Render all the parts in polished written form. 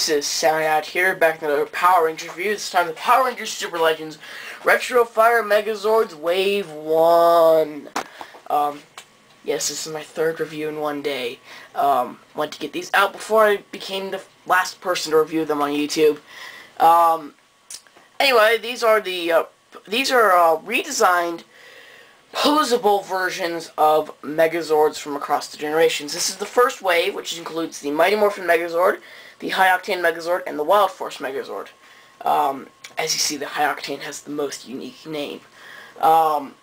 This is Soundout here, back in another Power Rangers review. This time the Power Rangers Super Legends Retrofire Megazords Wave 1. Yes, this is my third review in one day. Want to get these out before I became the last person to review them on YouTube. Anyway, these are redesigned, posable versions of Megazords from across the generations. This is the first wave, which includes the Mighty Morphin Megazord, the High Octane Megazord, and the Wild Force Megazord. As you see, the High Octane has the most unique name. Now,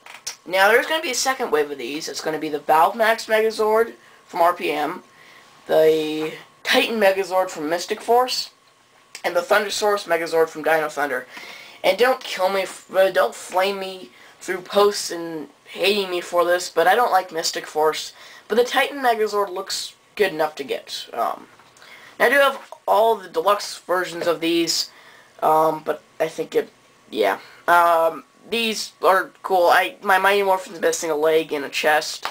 there's going to be a second wave of these. It's going to be the Valve Max Megazord from RPM, the Titan Megazord from Mystic Force, and the Thundersaurus Megazord from Dino Thunder. And don't kill me, don't flame me through posts and hating me for this, but I don't like Mystic Force. But the Titan Megazord looks good enough to get. Now, I do have all the deluxe versions of these, but I think these are cool. My Mighty Morphin's missing a leg and a chest.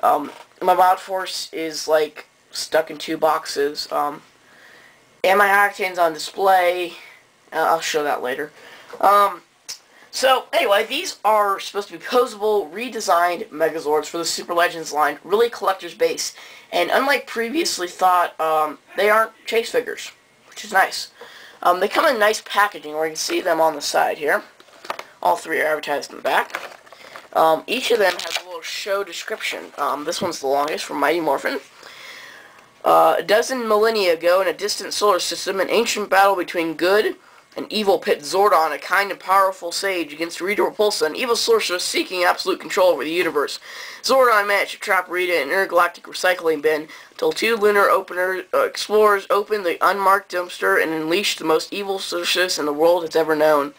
My Wild Force is, like, stuck in two boxes. And my Octane's on display. I'll show that later. So, anyway, these are supposed to be posable, redesigned Megazords for the Super Legends line. Really collector's base. And unlike previously thought, they aren't chase figures, which is nice. They come in nice packaging, where you can see them on the side here. All three are advertised in the back. Each of them has a little show description. This one's the longest, from Mighty Morphin. A dozen millennia ago, in a distant solar system, an ancient battle between good and evil pit Zordon, a kind and powerful sage, against Rita Repulsa, an evil sorceress seeking absolute control over the universe. Zordon managed to trap Rita in an intergalactic recycling bin until two lunar explorers opened the unmarked dumpster and unleashed the most evil sorceress in the world has ever known.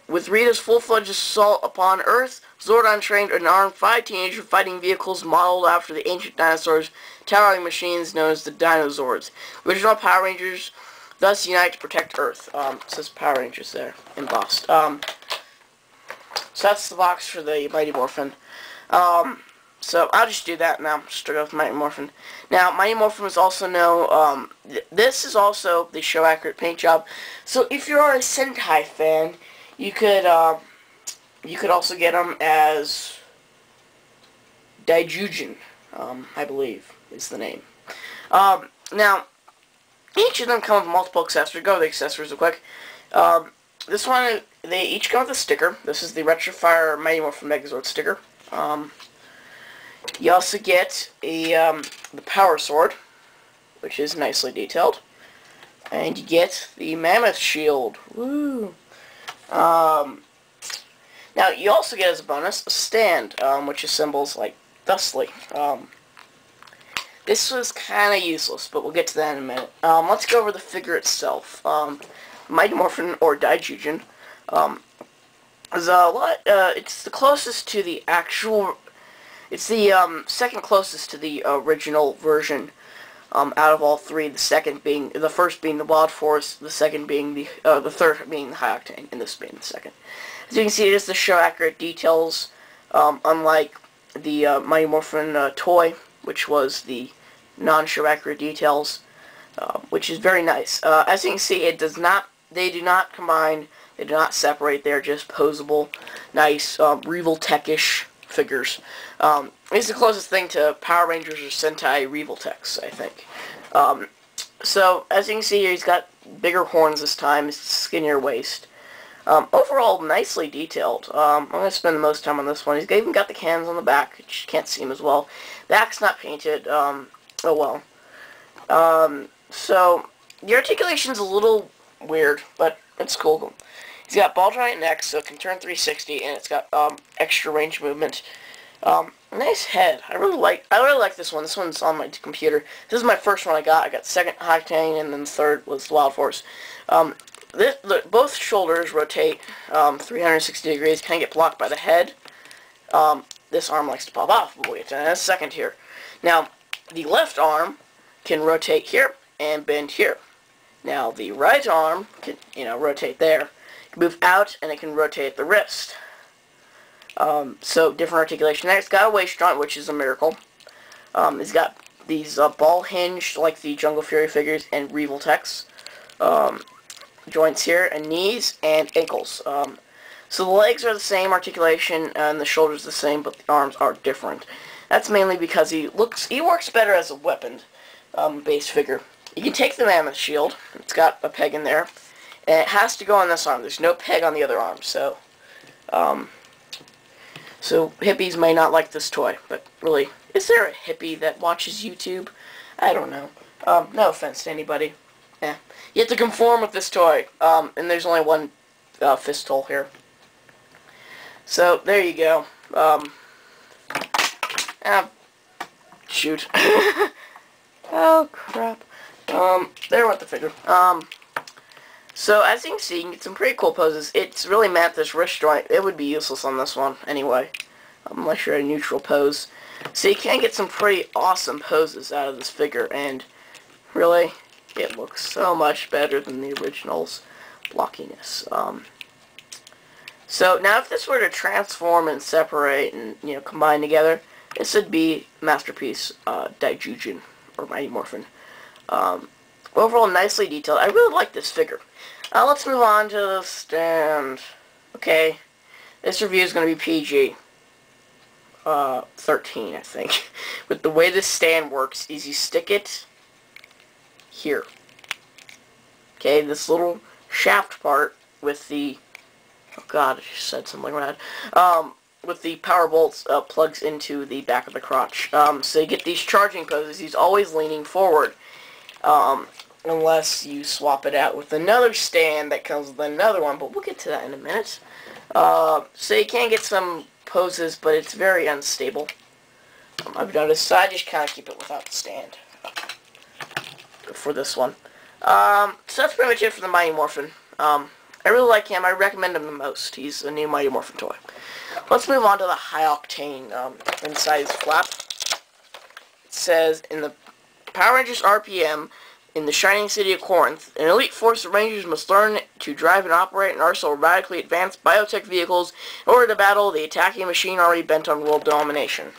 With Rita's full-fledged assault upon Earth, Zordon trained and armed 5 teenage fighting vehicles modeled after the ancient dinosaurs, towering machines known as the Dinozords. Original Power Rangers thus unite to protect Earth. It says Power Rangers there, embossed. So that's the box for the Mighty Morphin. So I'll just do that now, straight off Mighty Morphin. Now, Mighty Morphin was also this is also the show accurate paint job. So if you are a Sentai fan, you could also get them as Daijujin, I believe is the name. Now, each of them come with multiple accessories. Go to the accessories real quick. This one, they each come with a sticker. This is the Retrofire Megazord Megazord sticker. You also get the Power Sword, which is nicely detailed. And you get the Mammoth Shield. Woo! Now, you also get as a bonus a stand, which assembles like thusly. This was kind of useless, but we'll get to that in a minute. Let's go over the figure itself. Mighty Morphin, or Daijujin, is it's the closest to the actual. It's the second closest to the original version out of all three. The first being the Wild Force, the second being the third being the High Octane, and this being the second. As you can see, it is the show accurate details, unlike the Mighty Morphin toy, which was the non-show accurate details, which is very nice. As you can see, they do not combine, they do not separate, they're just posable, nice, Revel Tech-ish figures. It's the closest thing to Power Rangers or Sentai Revel Techs, I think. So, as you can see here, he's got bigger horns this time, his skinnier waist. Overall, nicely detailed. I'm going to spend the most time on this one. He's even got the cannons on the back, which you can't see him as well. Back's not painted. Oh well. So, the articulation's a little weird, but it's cool. He's got ball giant neck, so it can turn 360, and it's got extra range movement. Nice head. I really like this one. This one's on my computer. This is my first one I got. I got second Octane, and then third was Wild Force. Both shoulders rotate 360 degrees, kind of get blocked by the head. This arm likes to pop off, but we'll get to that in a second here. Now, the left arm can rotate here and bend here. Now, the right arm can, rotate there. It can move out, and it can rotate the wrist. So, different articulation there. It's got a waist joint, which is a miracle. It's got these ball hinged, like the Jungle Fury figures, and Revel Techs. Joints here, and knees, and ankles. So the legs are the same articulation, and the shoulders the same, but the arms are different. That's mainly because he works better as a weapon base figure. You can take the Mammoth Shield. It's got a peg in there, and it has to go on this arm. There's no peg on the other arm, so hippies may not like this toy, but really, is there a hippie that watches YouTube? I don't know. No offense to anybody. You have to conform with this toy, and there's only one fist hole here. So, there you go. Shoot. Oh, crap. There went the figure. So, as you can see, you can get some pretty cool poses. It's really meant this wrist joint. It would be useless on this one, anyway, unless you're at a neutral pose. So, you can get some pretty awesome poses out of this figure, and really, it looks so much better than the original's blockiness. So now if this were to transform and separate and, combine together, this would be Masterpiece Daijujin, or Mighty Morphin. Overall, nicely detailed. I really like this figure. Let's move on to the stand. Okay, this review is going to be PG. 13, I think. But the way this stand works is you stick it here. Okay, this little shaft part with the, oh god, I just said something rad, with the power bolts plugs into the back of the crotch. So you get these charging poses. He's always leaning forward, unless you swap it out with another stand that comes with another one, but we'll get to that in a minute. So you can get some poses, but it's very unstable. I've noticed, so I just kind of keep it without the stand for this one. So that's pretty much it for the Mighty Morphin. I really like him. I recommend him the most. He's a new Mighty Morphin toy. Let's move on to the High Octane inside his flap. It says, in the Power Rangers RPM, in the Shining City of Corinth, an elite force of Rangers must learn to drive and operate an arsenal of radically advanced biotech vehicles in order to battle the attacking machine already bent on world domination.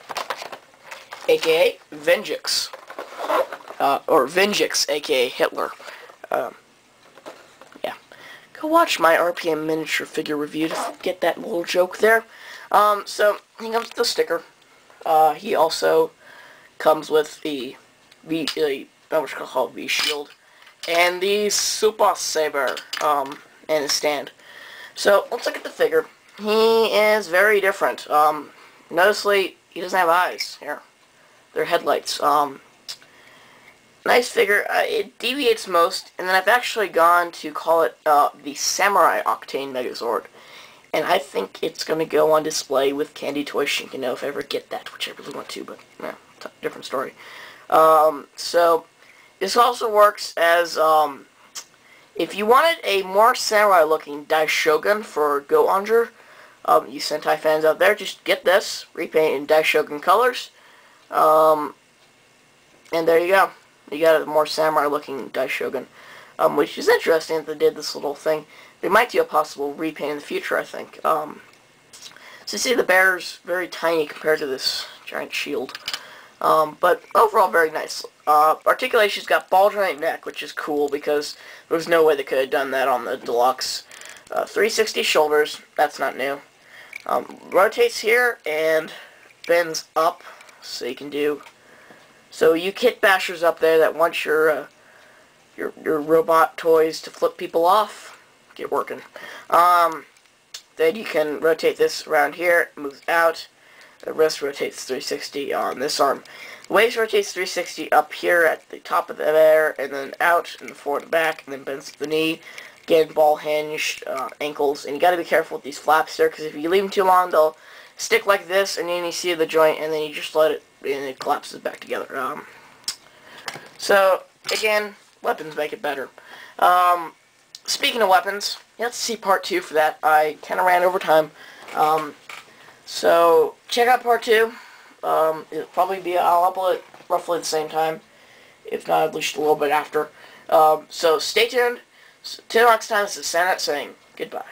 AKA Venjix. Or Venjix, aka Hitler. Yeah. Go watch my RPM miniature figure review to get that little joke there. So, he comes with the sticker. He also comes with the V-Shield, and the Super Saber, and his stand. So, let's look at the figure. He is very different. Noticeably, he doesn't have eyes. Here. They're headlights. Nice figure. It deviates most, and then I've actually gone to call it the Samurai Octane Megazord. And I think it's going to go on display with Candy Toy Shinkano if I ever get that, which I really want to, but, different story. So, this also works as, if you wanted a more samurai-looking Daishogun for Go-Onger, you Sentai fans out there, just get this, repaint in Daishogun colors, and there you go. You got a more samurai-looking Daishogun, which is interesting that they did this little thing. They might do a possible repaint in the future, I think. So you see the bear's very tiny compared to this giant shield. But overall very nice. Articulation's got ball joint neck, which is cool because there was no way they could have done that on the deluxe. 360 shoulders, that's not new. Rotates here and bends up, so you can do. So you kit bashers up there that want your robot toys to flip people off, get working. Then you can rotate this around here, it moves out. The wrist rotates 360 on this arm. The waist rotates 360 up here at the top of the there, and then out, and forward and back, and then bends to the knee. Again, ball hinged, ankles, and you gotta be careful with these flaps there, because if you leave them too long, they'll stick like this, and then you see the joint, and then you just let it, and it collapses back together. So, again, weapons make it better. Speaking of weapons, let's see part 2 for that. I kind of ran over time. So, check out part 2. It'll probably be, I'll upload it roughly at the same time, if not at least a little bit after. So, stay tuned. Till next time, this is Soundout saying goodbye.